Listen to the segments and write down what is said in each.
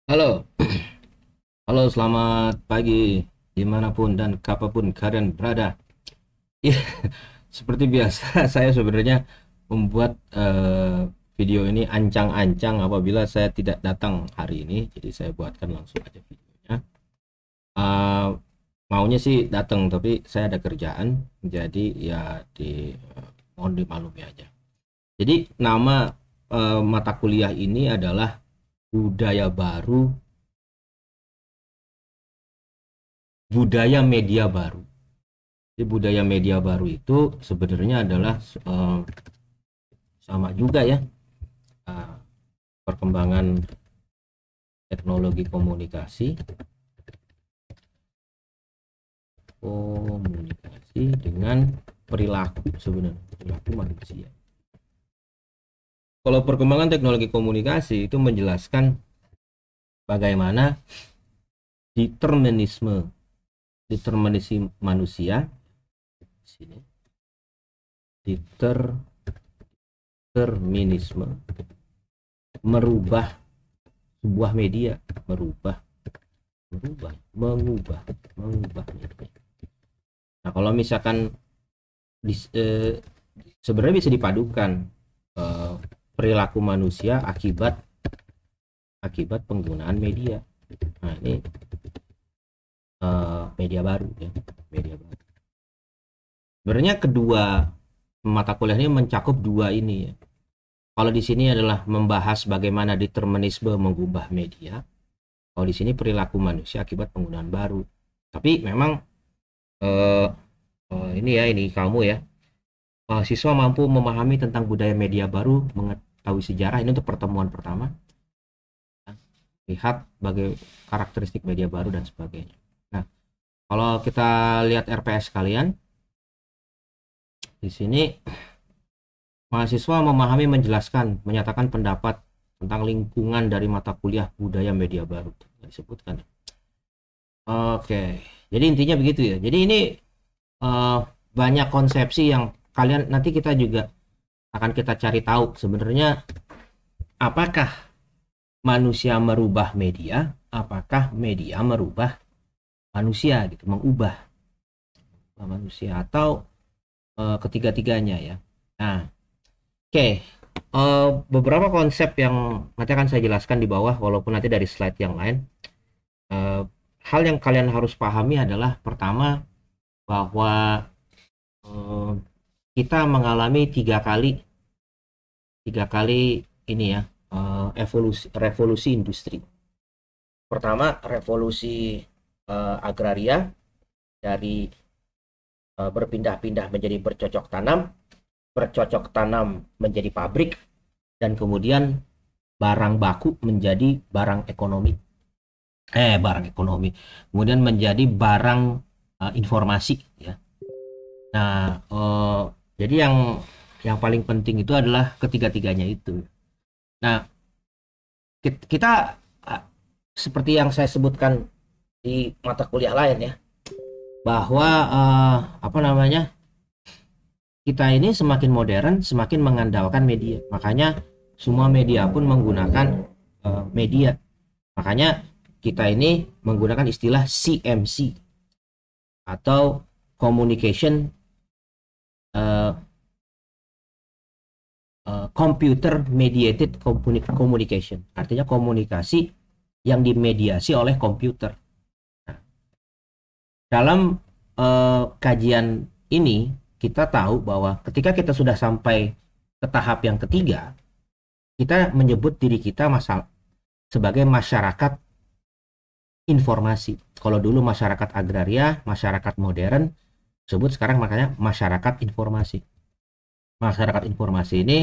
Halo, halo, selamat pagi dimanapun dan kapanpun kalian berada. Ya, seperti biasa, saya sebenarnya membuat video ini ancang-ancang apabila saya tidak datang hari ini, jadi saya buatkan langsung aja videonya. Eh, Maunya sih datang, tapi saya ada kerjaan, jadi ya mohon dimaklumi aja. Jadi nama mata kuliah ini adalah budaya media baru. Jadi budaya media baru itu sebenarnya adalah eh, sama juga ya, eh, perkembangan teknologi komunikasi dengan perilaku, sebenarnya perilaku manusia. Kalau perkembangan teknologi komunikasi itu menjelaskan bagaimana determinisme determinisme manusia di sini, determinisme merubah sebuah media, merubah merubah mengubah mengubah media. Nah, kalau misalkan sebenarnya bisa dipadukan eh, perilaku manusia akibat akibat penggunaan media. Nah, ini media baru ya, media baru. Sebenarnya kedua mata kuliah ini mencakup dua ini ya. Kalau di sini adalah membahas bagaimana determinisme mengubah media. Kalau di sini perilaku manusia akibat penggunaan baru. Tapi memang eh, ini ya, ini kamu ya, siswa mampu memahami tentang budaya media baru, mengetahui sejarah. Ini untuk pertemuan pertama. Lihat sebagai karakteristik media baru dan sebagainya. Nah, kalau kita lihat RPS kalian, di sini mahasiswa memahami, menjelaskan, menyatakan pendapat tentang lingkungan dari mata kuliah budaya media baru. Disebutkan. Oke, jadi intinya begitu ya. Jadi ini eh, banyak konsepsi yang kalian nanti kita juga akan kita cari tahu sebenarnya apakah manusia merubah media, apakah media merubah manusia gitu, mengubah manusia atau ketiga-tiganya ya. Nah, oke. Beberapa konsep yang nanti akan saya jelaskan di bawah, walaupun nanti dari slide yang lain. Eh, Hal yang kalian harus pahami adalah pertama bahwa eh, kita mengalami tiga kali ini ya, revolusi industri. Pertama, revolusi agraria dari berpindah-pindah menjadi bercocok tanam menjadi pabrik, dan kemudian barang baku menjadi barang ekonomi, kemudian menjadi barang informasi ya. Nah, jadi yang paling penting itu adalah ketiga-tiganya itu. Nah, kita seperti yang saya sebutkan di mata kuliah lain ya, bahwa apa namanya, kita ini semakin modern, semakin mengandalkan media. Makanya semua media pun menggunakan media. Makanya kita ini menggunakan istilah CMC atau communication uh, computer mediated communication. Artinya komunikasi yang dimediasi oleh komputer. Nah, dalam kajian ini kita tahu bahwa ketika kita sudah sampai ke tahap yang ketiga, kita menyebut diri kita sebagai masyarakat informasi. Kalau dulu masyarakat agraria, masyarakat modern, sebut sekarang makanya masyarakat informasi. Masyarakat informasi ini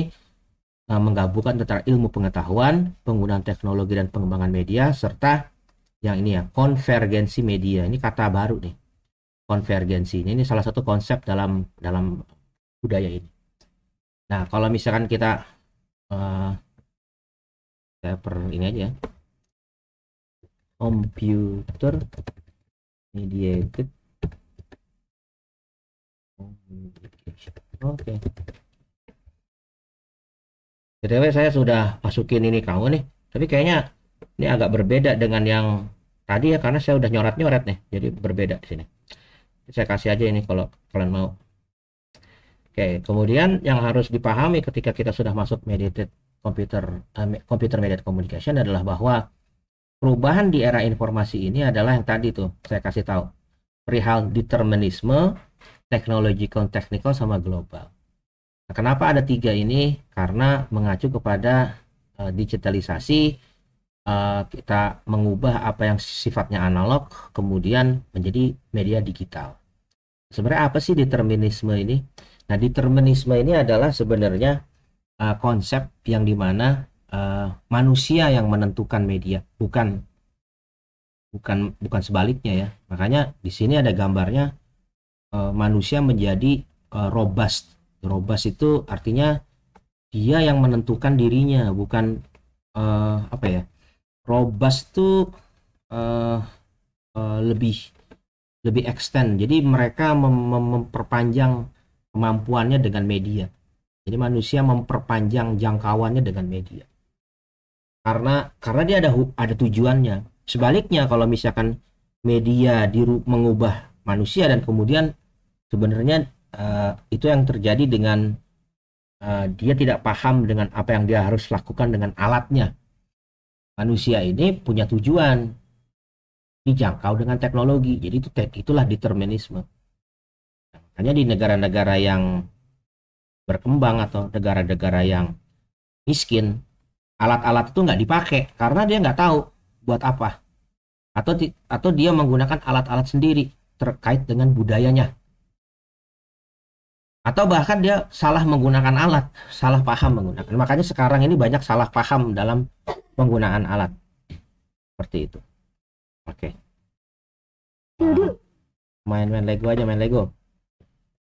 menggabungkan antara ilmu pengetahuan, penggunaan teknologi dan pengembangan media, serta yang ini ya, konvergensi media. Ini kata baru nih. Konvergensi ini salah satu konsep dalam dalam budaya ini. Nah, kalau misalkan kita saya per ini aja, computer mediated communication. Oke. BTW saya sudah masukin ini kamu nih. Tapi kayaknya Ini agak berbeda dengan yang tadi ya, karena saya udah nyoret-nyoret nih, jadi berbeda di sini. Saya kasih aja ini kalau kalian mau. Oke, kemudian yang harus dipahami ketika kita sudah masuk mediated computer mediated communication adalah bahwa perubahan di era informasi ini adalah yang tadi tuh saya kasih tahu, perihal determinisme, technological, technical, sama global. Nah, kenapa ada 3 ini? Karena mengacu kepada digitalisasi, kita mengubah apa yang sifatnya analog kemudian menjadi media digital. Sebenarnya apa sih determinisme ini? Nah, determinisme ini adalah sebenarnya konsep yang dimana manusia yang menentukan media, bukan sebaliknya ya. Makanya di sini ada gambarnya manusia menjadi robust. Robust itu artinya dia yang menentukan dirinya, bukan apa ya? Robust itu lebih extend. Jadi mereka memperpanjang kemampuannya dengan media. Jadi manusia memperpanjang jangkauannya dengan media. Karena dia ada tujuannya. Sebaliknya kalau misalkan media mengubah manusia dan kemudian sebenarnya itu yang terjadi dengan dia tidak paham dengan apa yang dia harus lakukan dengan alatnya. Manusia ini punya tujuan, dijangkau dengan teknologi. Jadi itulah determinisme. Makanya di negara-negara yang berkembang atau negara-negara yang miskin, alat-alat itu nggak dipakai karena dia nggak tahu buat apa, atau dia menggunakan alat-alat sendiri terkait dengan budayanya, atau bahkan dia salah menggunakan alat, salah paham menggunakan. Makanya sekarang ini banyak salah paham dalam penggunaan alat seperti itu. Oke. Main Lego aja, main Lego.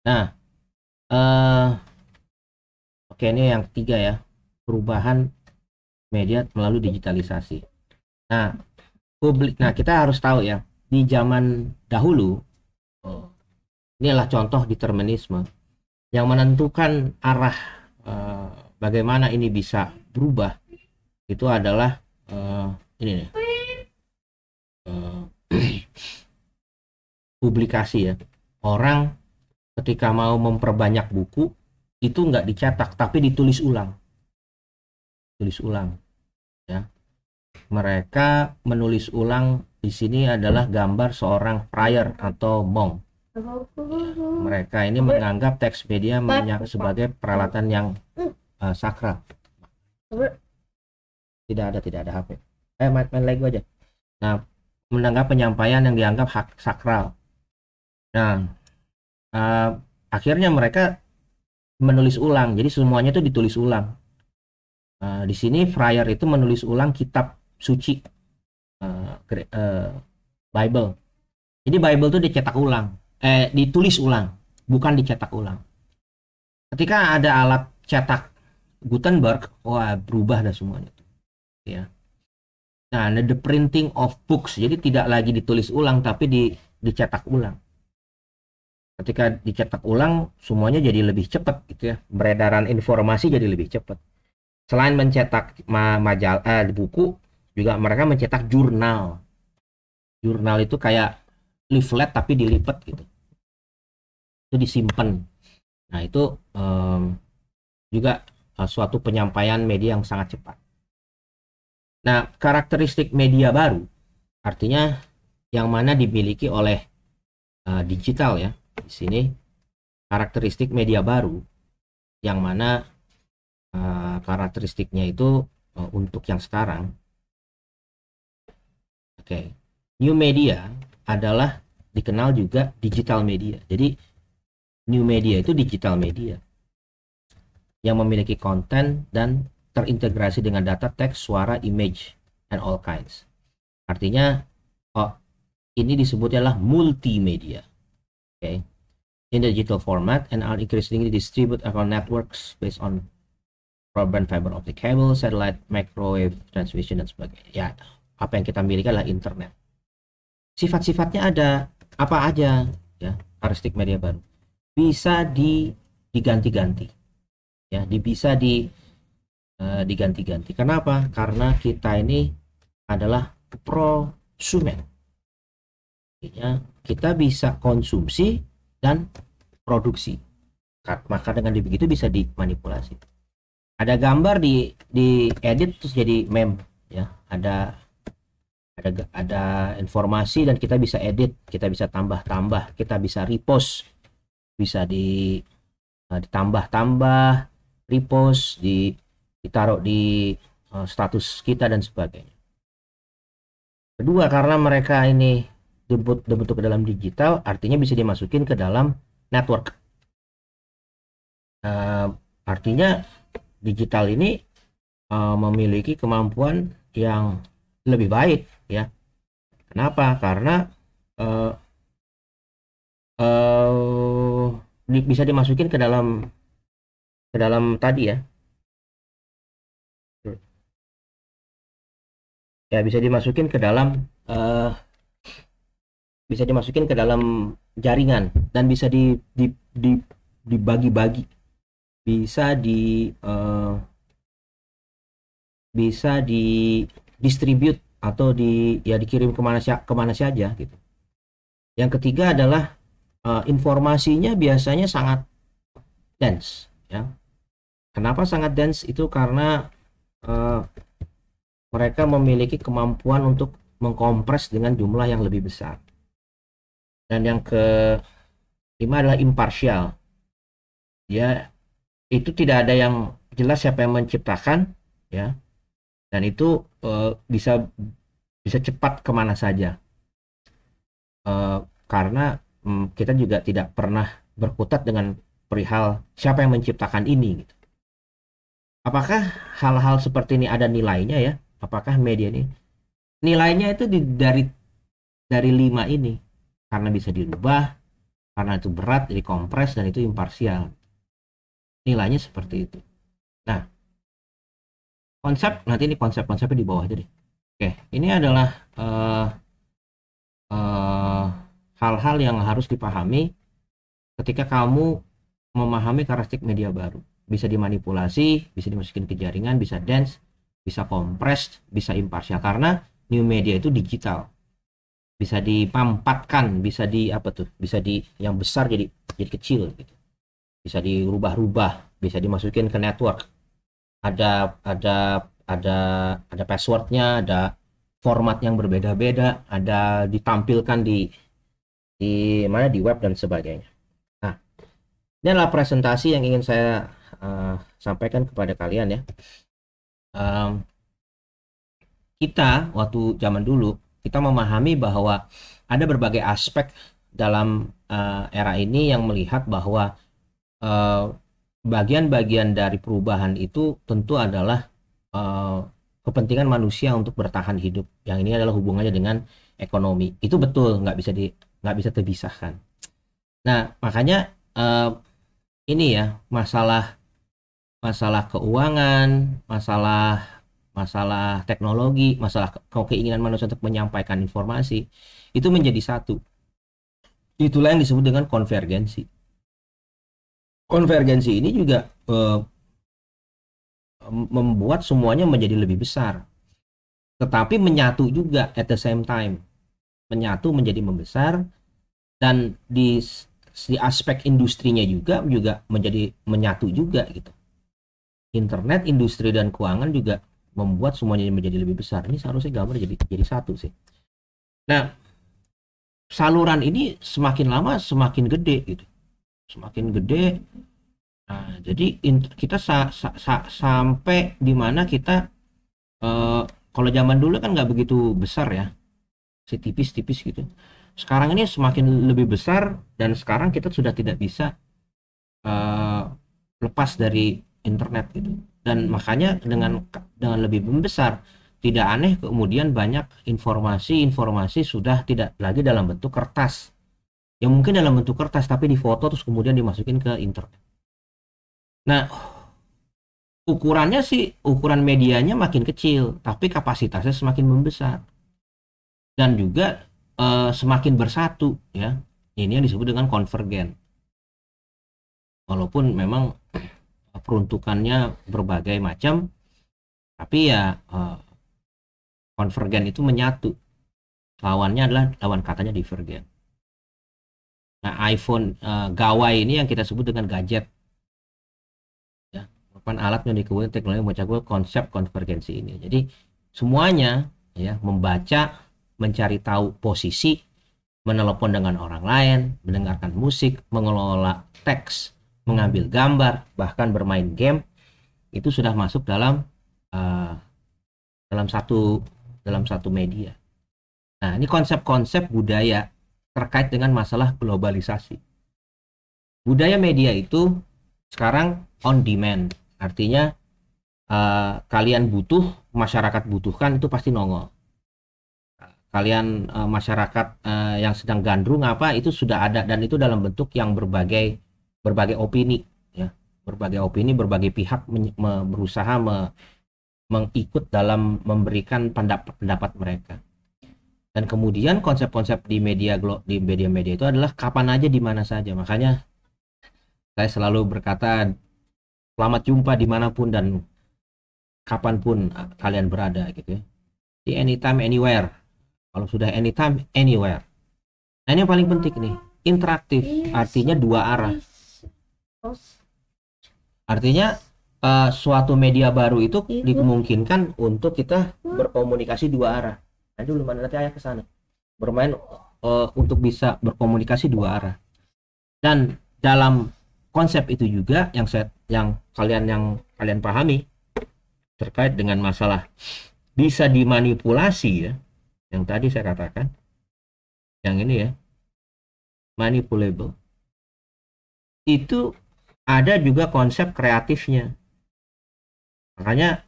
Nah, oke, ini yang ketiga ya, perubahan media melalui digitalisasi. Nah, kita harus tahu ya, di zaman dahulu, inilah contoh determinisme yang menentukan arah bagaimana ini bisa berubah. Itu adalah ini nih, publikasi ya. Orang ketika mau memperbanyak buku itu nggak dicetak tapi ditulis ulang ya. Mereka menulis ulang. Di sini adalah gambar seorang friar atau monk ya. Mereka ini menganggap teks media sebagai peralatan yang sakral. Tidak ada HP. Main Lego aja. Nah, menganggap penyampaian yang dianggap sakral. Nah, akhirnya mereka menulis ulang. Jadi semuanya itu ditulis ulang. Di sini friar itu menulis ulang kitab suci, Bible. Jadi Bible itu dicetak ulang, ditulis ulang, bukan dicetak ulang. Ketika ada alat cetak Gutenberg, wah berubah dah semuanya. Ya. Nah, the printing of books, jadi tidak lagi ditulis ulang, tapi dicetak ulang. Ketika dicetak ulang, semuanya jadi lebih cepat gitu ya. Beredaran informasi jadi lebih cepat. Selain mencetak buku, juga mereka mencetak jurnal. Jurnal itu kayak leaflet tapi dilipat gitu. Itu disimpan. Nah, itu juga suatu penyampaian media yang sangat cepat. Nah, karakteristik media baru artinya yang mana dimiliki oleh digital ya. Di sini karakteristik media baru yang mana karakteristiknya itu untuk yang sekarang. Oke. New media adalah dikenal juga digital media. Jadi new media itu digital media yang memiliki konten dan terintegrasi dengan data, teks, suara, image, and all kinds. Artinya ini disebutnya adalah multimedia. Okay. In the digital format and are increasingly distributed across networks based on broadband, fiber optic cable, satellite, microwave transmission, dan sebagainya. Ya, apa yang kita miliki adalah internet. Sifat-sifatnya ada apa aja ya, karakteristik media baru. Bisa diganti-ganti. Ya, bisa diganti-ganti. Kenapa? Karena kita ini adalah prosumen. Artinya kita bisa konsumsi dan produksi. Maka dengan begitu bisa dimanipulasi. Ada gambar di edit terus jadi meme, ya. Ada informasi dan kita bisa edit, kita bisa tambah-tambah, kita bisa repost, bisa ditambah-tambah, repost, ditaruh di status kita dan sebagainya. Kedua, karena mereka ini dibentuk ke dalam digital, artinya bisa dimasukin ke dalam network. Artinya digital ini memiliki kemampuan yang lebih baik, ya. Kenapa? Karena bisa dimasukin ke dalam tadi, ya. Ya, bisa dimasukin ke dalam jaringan dan bisa dibagi-bagi, bisa distribute atau dikirim kemana saja gitu. Yang ketiga adalah informasinya biasanya sangat dense, ya. Kenapa sangat dense? Itu karena mereka memiliki kemampuan untuk mengkompres dengan jumlah yang lebih besar. Dan yang kelima adalah imparsial. Ya, itu tidak ada yang jelas siapa yang menciptakan, ya. Dan itu bisa cepat kemana saja. Karena kita juga tidak pernah berkutat dengan perihal siapa yang menciptakan ini, gitu. Apakah hal-hal seperti ini ada nilainya, ya? Apakah media ini nilainya itu dari 5 ini, karena bisa dirubah, karena itu berat, jadi kompres, dan itu imparsial. Nilainya seperti itu. Nah, nanti ini konsepnya di bawah aja deh. Oke, ini adalah hal-hal yang harus dipahami ketika kamu memahami karakteristik media baru. Bisa dimanipulasi, bisa dimasukin ke jaringan, bisa dense, bisa compressed, bisa imparsial. Karena new media itu digital, bisa dipampatkan, bisa bisa yang besar jadi kecil gitu. Bisa dirubah-rubah, bisa dimasukin ke network. Ada passwordnya, ada format yang berbeda-beda, ada ditampilkan di web dan sebagainya. Nah, ini adalah presentasi yang ingin saya sampaikan kepada kalian, ya. Kita waktu zaman dulu kita memahami bahwa ada berbagai aspek dalam era ini yang melihat bahwa bagian-bagian dari perubahan itu tentu adalah kepentingan manusia untuk bertahan hidup. Yang ini adalah hubungannya dengan ekonomi. Itu betul, nggak bisa terpisahkan. Nah, makanya ini, ya, masalah keuangan, masalah teknologi, masalah keinginan manusia untuk menyampaikan informasi itu menjadi satu. Itulah yang disebut dengan konvergensi. Konvergensi ini juga membuat semuanya menjadi lebih besar, tetapi menyatu juga at the same time. Menyatu menjadi membesar, dan di aspek industrinya juga menjadi menyatu juga gitu. Internet, industri, dan keuangan juga membuat semuanya menjadi lebih besar. Ini seharusnya gambar jadi satu sih. Nah, saluran ini semakin lama semakin gede gitu. Semakin gede. Nah, jadi kita sampai di mana kita kalau zaman dulu kan nggak begitu besar, ya. Tipis-tipis gitu. Sekarang ini semakin lebih besar, dan sekarang kita sudah tidak bisa lepas dari internet gitu. Dan makanya dengan lebih membesar, tidak aneh kemudian banyak informasi sudah tidak lagi dalam bentuk kertas. Yang mungkin dalam bentuk kertas tapi difoto terus kemudian dimasukin ke internet. Nah, ukuran medianya makin kecil, tapi kapasitasnya semakin membesar. Dan juga semakin bersatu, ya. Ini yang disebut dengan konvergen. Walaupun memang peruntukannya berbagai macam, tapi ya Konvergen itu menyatu. Lawannya adalah lawan katanya divergen. Nah, iPhone gawai ini yang kita sebut dengan gadget. Ya, merupakan alat yang dikembangkan teknologi mencakup konsep konvergensi ini. Jadi semuanya ya membaca, mencari tahu posisi, menelepon dengan orang lain, mendengarkan musik, mengelola teks, mengambil gambar, bahkan bermain game, itu sudah masuk uh, dalam satu media. Nah, ini konsep-konsep budaya terkait dengan masalah globalisasi. Budaya media itu sekarang on demand, artinya kalian butuh, masyarakat butuhkan, itu pasti nongol. Kalian masyarakat yang sedang gandrung apa, itu sudah ada, dan itu dalam bentuk yang berbagai opini, ya, berbagai opini, berbagai pihak berusaha mengikut dalam memberikan pendapat mereka. Dan kemudian konsep-konsep di media itu adalah kapan aja, di mana saja. Makanya saya selalu berkata selamat jumpa dimanapun dan kapanpun kalian berada gitu ya. Di anytime anywhere. Kalau sudah anytime anywhere. Nah, ini yang paling penting nih, interaktif, artinya dua arah. Artinya suatu media baru itu dimungkinkan untuk kita berkomunikasi dua arah. Nah, dulu mana nanti ayah ke sana. Bermain untuk bisa berkomunikasi dua arah. Dan dalam konsep itu juga yang kalian pahami terkait dengan masalah bisa dimanipulasi ya. Yang tadi saya katakan. Yang ini ya. Manipulable. Itu ada juga konsep kreatifnya. Makanya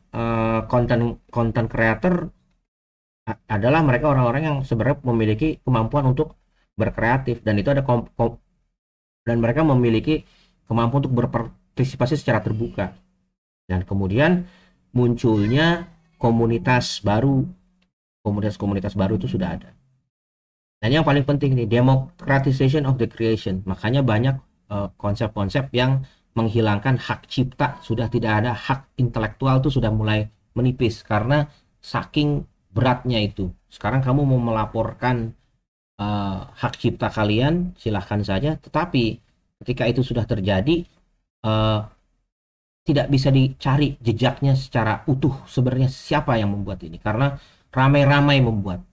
konten creator adalah mereka orang-orang yang sebenarnya memiliki kemampuan untuk berkreatif, dan itu ada dan mereka memiliki kemampuan untuk berpartisipasi secara terbuka. Dan kemudian munculnya komunitas baru itu sudah ada. Dan yang paling penting nih, democratization of the creation. Makanya banyak konsep-konsep yang menghilangkan hak cipta, sudah tidak ada hak intelektual, tuh sudah mulai menipis karena saking beratnya itu. Sekarang kamu mau melaporkan hak cipta kalian, silahkan saja, tetapi ketika itu sudah terjadi tidak bisa dicari jejaknya secara utuh sebenarnya siapa yang membuat ini, karena ramai-ramai membuat.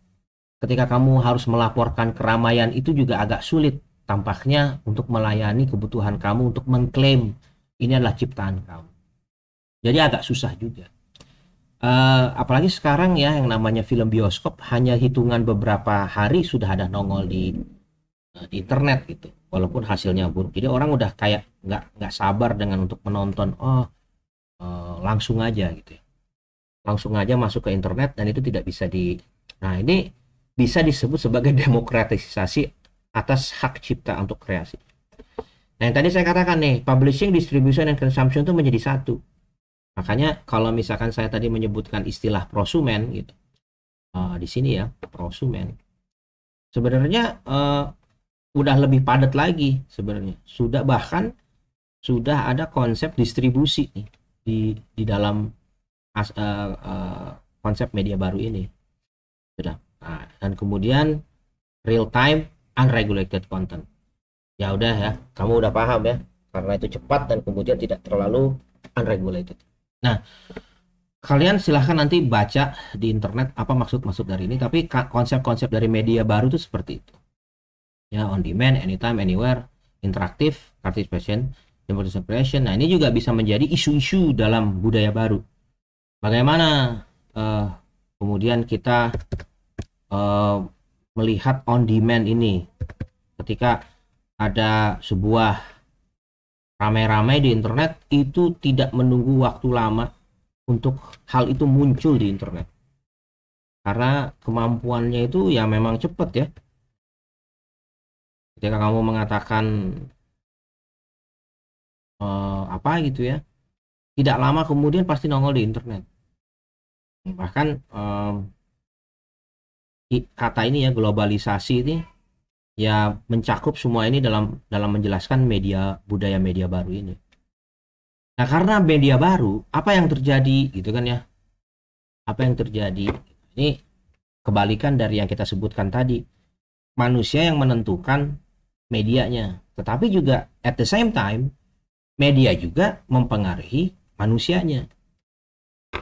Ketika kamu harus melaporkan keramaian, itu juga agak sulit tampaknya untuk melayani kebutuhan kamu untuk mengklaim ini adalah ciptaan kamu. Jadi agak susah juga. Apalagi sekarang ya, yang namanya film bioskop hanya hitungan beberapa hari sudah ada nongol di internet gitu, walaupun hasilnya buruk. Jadi orang udah kayak nggak sabar dengan untuk menonton. Langsung aja gitu ya, langsung aja masuk ke internet, dan itu tidak bisa nah ini bisa disebut sebagai demokratisasi atas hak cipta untuk kreasi. Nah, yang tadi saya katakan nih, publishing, distribution, dan consumption itu menjadi satu. Makanya kalau misalkan saya tadi menyebutkan istilah prosumen gitu, di sini ya, prosumen, sebenarnya udah lebih padat lagi sebenarnya. Bahkan sudah ada konsep distribusi nih di dalam konsep media baru ini. Sudah. Nah, dan kemudian real time unregulated content. Ya udah ya, kamu udah paham ya, karena itu cepat dan kemudian tidak terlalu unregulated. Nah, kalian silahkan nanti baca di internet apa maksud dari ini, tapi konsep-konsep dari media baru itu seperti itu. Ya, on demand, anytime, anywhere, interaktif, participation, democratic creation. Nah, ini juga bisa menjadi isu-isu dalam budaya baru. Bagaimana kemudian kita melihat on demand ini ketika ada sebuah ramai-ramai di internet, itu tidak menunggu waktu lama untuk hal itu muncul di internet, karena kemampuannya itu ya memang cepat ya. Ketika kamu mengatakan apa gitu ya, tidak lama kemudian pasti nongol di internet. Bahkan kata ini ya, globalisasi ini ya mencakup semua ini dalam menjelaskan budaya media baru ini. Nah, karena media baru, apa yang terjadi gitu kan ya? Apa yang terjadi? Ini kebalikan dari yang kita sebutkan tadi. Manusia yang menentukan medianya, tetapi juga at the same time media juga mempengaruhi manusianya.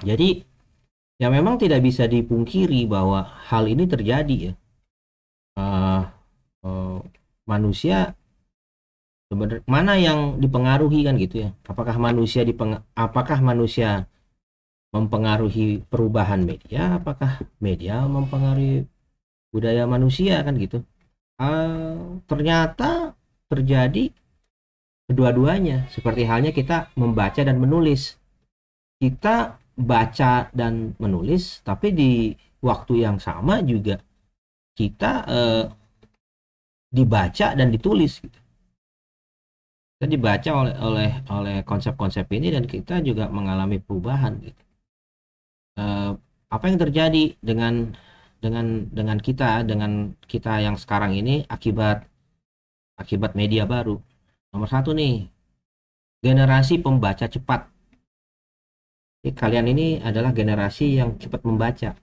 Jadi ya memang tidak bisa dipungkiri bahwa hal ini terjadi ya. Uh, uh, Manusia sebenarnya mana yang dipengaruhi kan gitu ya? Apakah manusia mempengaruhi perubahan media? Apakah media mempengaruhi budaya manusia kan gitu? Ternyata terjadi kedua-duanya. Seperti halnya kita membaca dan menulis. Kita baca dan menulis, tapi di waktu yang sama juga kita dibaca dan ditulis gitu. Kita dibaca oleh konsep-konsep ini dan kita juga mengalami perubahan gitu. Apa yang terjadi dengan kita yang sekarang ini akibat media baru? Nomor satu nih, generasi pembaca cepat. Jadi kalian ini adalah generasi yang cepat membaca.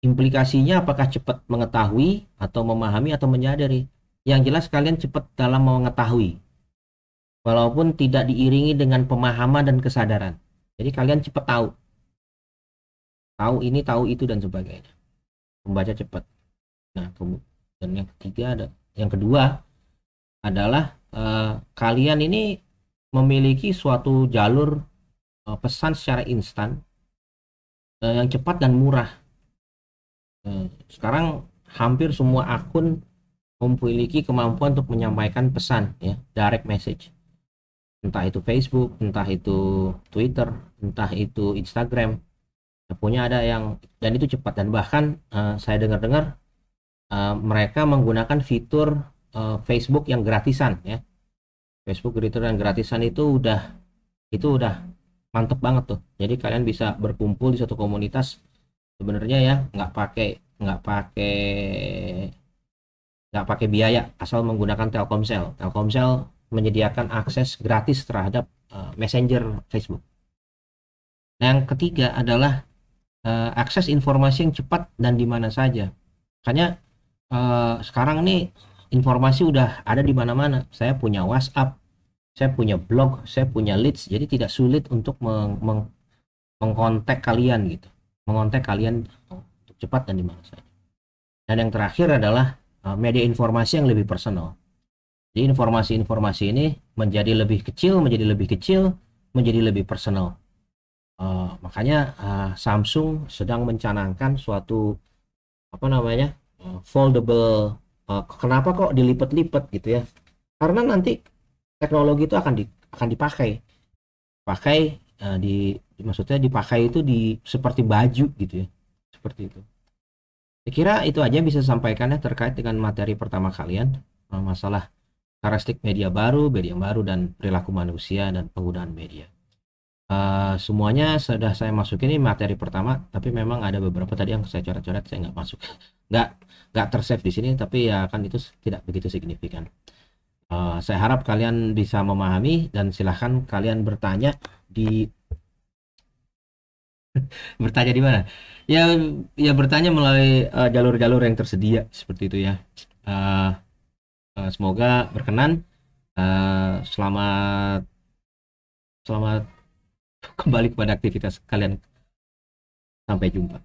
Implikasinya apakah cepat mengetahui atau memahami atau menyadari? Yang jelas kalian cepat dalam mengetahui, walaupun tidak diiringi dengan pemahaman dan kesadaran. Jadi kalian cepat tahu ini, tahu itu dan sebagainya. Membaca cepat. Nah, dan yang kedua adalah kalian ini memiliki suatu jalur pesan secara instan yang cepat dan murah. Sekarang hampir semua akun memiliki kemampuan untuk menyampaikan pesan ya, direct message. Entah itu Facebook, entah itu Twitter, entah itu Instagram. Punya ada yang, dan itu cepat, dan bahkan saya dengar-dengar mereka menggunakan fitur Facebook yang gratisan ya. Facebook fitur yang gratisan itu udah mantep banget tuh. Jadi kalian bisa berkumpul di suatu komunitas sebenarnya ya, nggak pakai biaya, asal menggunakan Telkomsel. Telkomsel menyediakan akses gratis terhadap Messenger Facebook. Nah, yang ketiga adalah akses informasi yang cepat dan di mana saja. Makanya sekarang nih informasi udah ada di mana-mana. Saya punya WhatsApp, saya punya blog, saya punya leads, jadi tidak sulit untuk mengkontak kalian gitu, mengontak kalian untuk cepat dan di mana saja. Dan yang terakhir adalah media informasi yang lebih personal. Jadi informasi-informasi ini menjadi lebih kecil, menjadi lebih personal. Makanya Samsung sedang mencanangkan suatu foldable. Kenapa kok dilipat-lipat gitu ya? Karena nanti teknologi itu akan maksudnya dipakai itu seperti baju gitu ya, seperti itu. Saya kira itu aja yang bisa sampaikannya terkait dengan materi pertama kalian, masalah karakteristik media baru dan perilaku manusia dan penggunaan media. Semuanya sudah saya masukin ini materi pertama, tapi memang ada beberapa tadi yang saya coret-coret, saya nggak masuk, nggak tersave di sini, tapi ya kan itu tidak begitu signifikan. Saya harap kalian bisa memahami dan silahkan kalian bertanya di bertanya di mana? Ya bertanya melalui jalur-jalur yang tersedia seperti itu ya. Semoga berkenan. Selamat kembali kepada aktivitas kalian. Sampai jumpa.